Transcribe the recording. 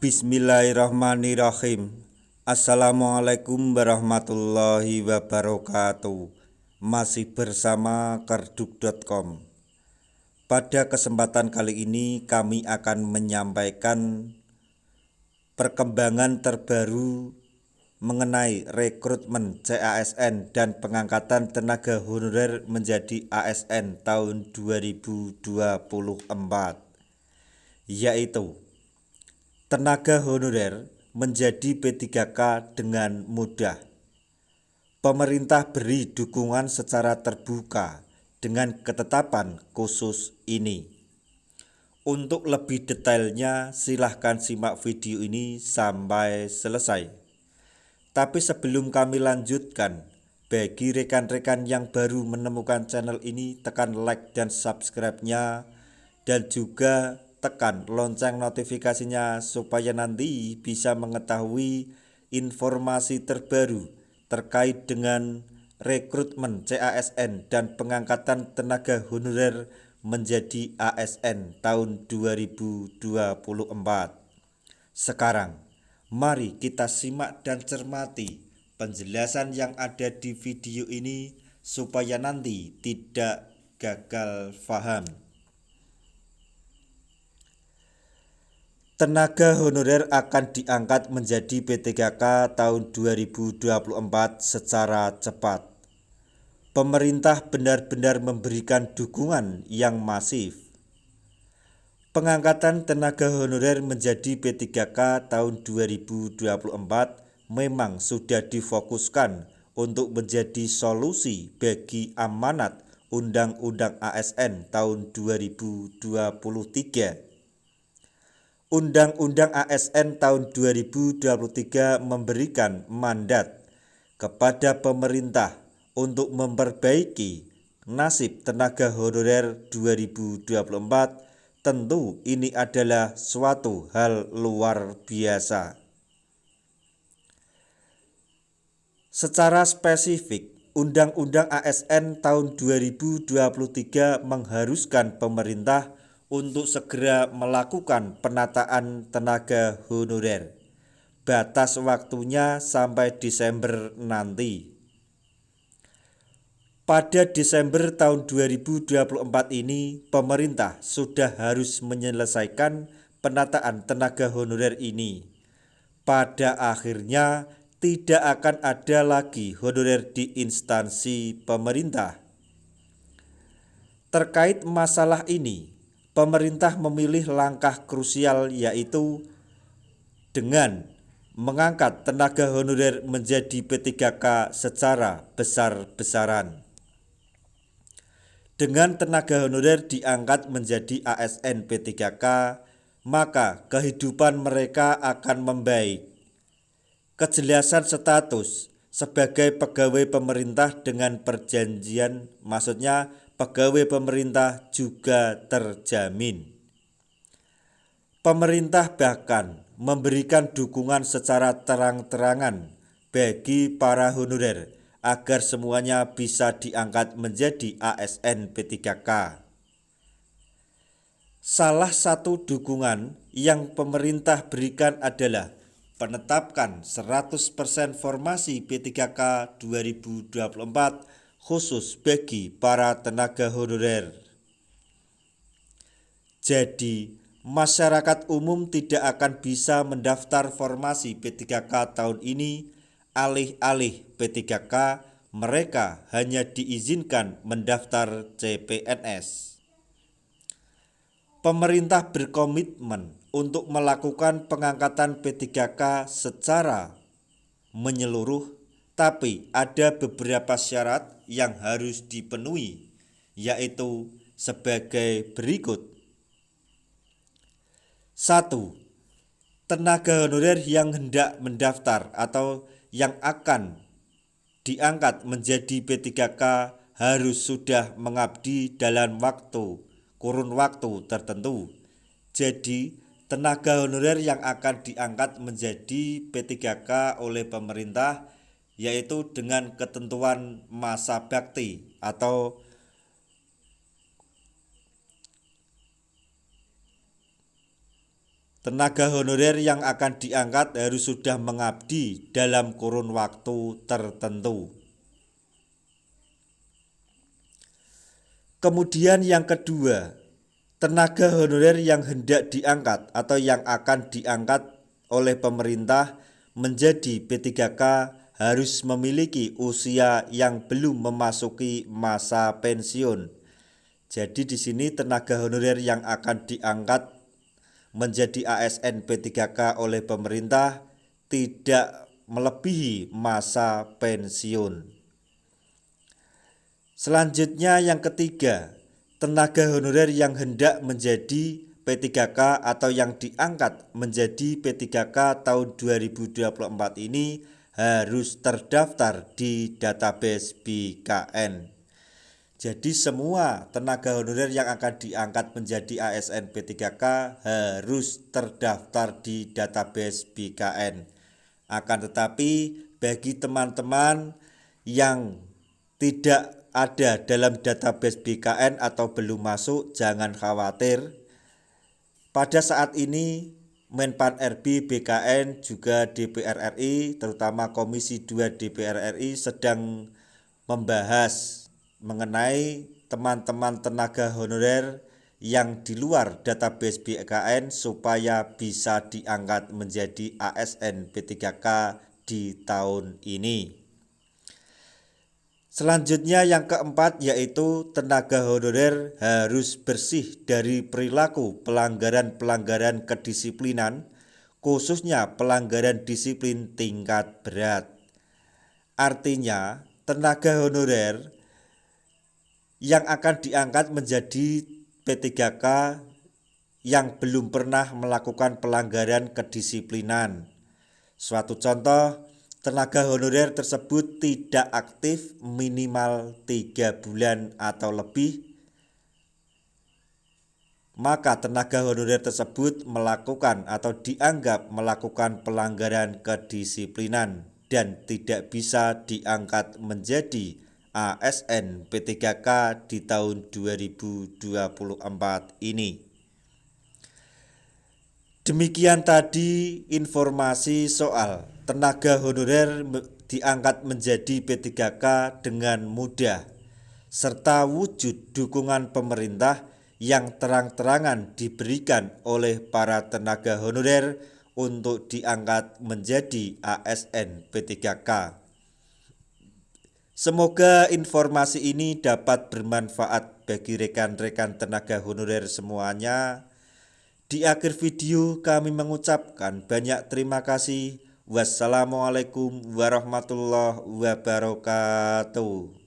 Bismillahirrahmanirrahim. Assalamualaikum warahmatullahi wabarakatuh. Masih bersama kerduk.com. Pada kesempatan kali ini kami akan menyampaikan perkembangan terbaru mengenai rekrutmen CASN dan pengangkatan tenaga honorer menjadi ASN tahun 2024, yaitu tenaga honorer menjadi P3K dengan mudah. Pemerintah beri dukungan secara terbuka dengan ketetapan khusus ini. Untuk lebih detailnya silahkan simak video ini sampai selesai. Tapi sebelum kami lanjutkan, bagi rekan-rekan yang baru menemukan channel ini, tekan like dan subscribe-nya, dan juga tekan lonceng notifikasinya supaya nanti bisa mengetahui informasi terbaru terkait dengan rekrutmen CASN dan pengangkatan tenaga honorer menjadi ASN tahun 2024. Sekarang, mari kita simak dan cermati penjelasan yang ada di video ini supaya nanti tidak gagal paham. Tenaga honorer akan diangkat menjadi P3K tahun 2024 secara cepat. Pemerintah benar-benar memberikan dukungan yang masif. Pengangkatan tenaga honorer menjadi P3K tahun 2024 memang sudah difokuskan untuk menjadi solusi bagi amanat Undang-Undang ASN tahun 2023. Undang-Undang ASN tahun 2023 memberikan mandat kepada pemerintah untuk memperbaiki nasib tenaga honorer 2024. Tentu ini adalah suatu hal luar biasa. Secara spesifik, Undang-Undang ASN tahun 2023 mengharuskan pemerintah untuk segera melakukan penataan tenaga honorer. Batas waktunya sampai Desember nanti. Pada Desember tahun 2024 ini, pemerintah sudah harus menyelesaikan penataan tenaga honorer ini. Pada akhirnya, tidak akan ada lagi honorer di instansi pemerintah. Terkait masalah ini, pemerintah memilih langkah krusial, yaitu dengan mengangkat tenaga honorer menjadi P3K secara besar-besaran. Dengan tenaga honorer diangkat menjadi ASN P3K, maka kehidupan mereka akan membaik. Kejelasan status sebagai pegawai pemerintah dengan perjanjian, maksudnya pegawai pemerintah juga terjamin. Pemerintah bahkan memberikan dukungan secara terang-terangan bagi para honorer agar semuanya bisa diangkat menjadi ASN P3K. Salah satu dukungan yang pemerintah berikan adalah penetapkan 100% formasi P3K 2024 khusus bagi para tenaga honorer. Jadi, masyarakat umum tidak akan bisa mendaftar formasi P3K tahun ini. Alih-alih P3K, mereka hanya diizinkan mendaftar CPNS. Pemerintah berkomitmen untuk melakukan pengangkatan P3K secara menyeluruh, tapi ada beberapa syarat yang harus dipenuhi, yaitu sebagai berikut. 1. Tenaga honorer yang hendak mendaftar atau yang akan diangkat menjadi P3K harus sudah mengabdi dalam kurun waktu tertentu. Jadi, tenaga honorer yang akan diangkat menjadi P3K oleh pemerintah yaitu dengan ketentuan masa bakti atau Tenaga honorer yang akan diangkat harus sudah mengabdi dalam kurun waktu tertentu. Kemudian yang kedua, tenaga honorer yang hendak diangkat atau yang akan diangkat oleh pemerintah menjadi P3K harus memiliki usia yang belum memasuki masa pensiun. Jadi di sini tenaga honorer yang akan diangkat menjadi ASN P3K oleh pemerintah tidak melebihi masa pensiun. Selanjutnya yang ketiga, tenaga honorer yang hendak menjadi P3K atau yang diangkat menjadi P3K tahun 2024 ini harus terdaftar di database BKN. Jadi semua tenaga honorer yang akan diangkat menjadi ASN P3K harus terdaftar di database BKN. Akan tetapi bagi teman-teman yang tidak ada dalam database BKN atau belum masuk, jangan khawatir. Pada saat ini Menpan RB, BKN, juga DPR RI, terutama Komisi 2 DPR RI sedang membahas mengenai teman-teman tenaga honorer yang di luar database BKN supaya bisa diangkat menjadi ASN P3K di tahun ini. Selanjutnya yang keempat yaitu tenaga honorer harus bersih dari perilaku pelanggaran-pelanggaran kedisiplinan, khususnya pelanggaran disiplin tingkat berat. Artinya tenaga honorer yang akan diangkat menjadi P3K yang belum pernah melakukan pelanggaran kedisiplinan. Suatu contoh, tenaga honorer tersebut tidak aktif minimal 3 bulan atau lebih, maka tenaga honorer tersebut melakukan atau dianggap melakukan pelanggaran kedisiplinan dan tidak bisa diangkat menjadi ASN P3K di tahun 2024 ini. Demikian tadi informasi soal tenaga honorer diangkat menjadi P3K dengan mudah, serta wujud dukungan pemerintah yang terang-terangan diberikan oleh para tenaga honorer untuk diangkat menjadi ASN P3K. Semoga informasi ini dapat bermanfaat bagi rekan-rekan tenaga honorer semuanya. Di akhir video kami mengucapkan banyak terima kasih. Wassalamualaikum warahmatullahi wabarakatuh.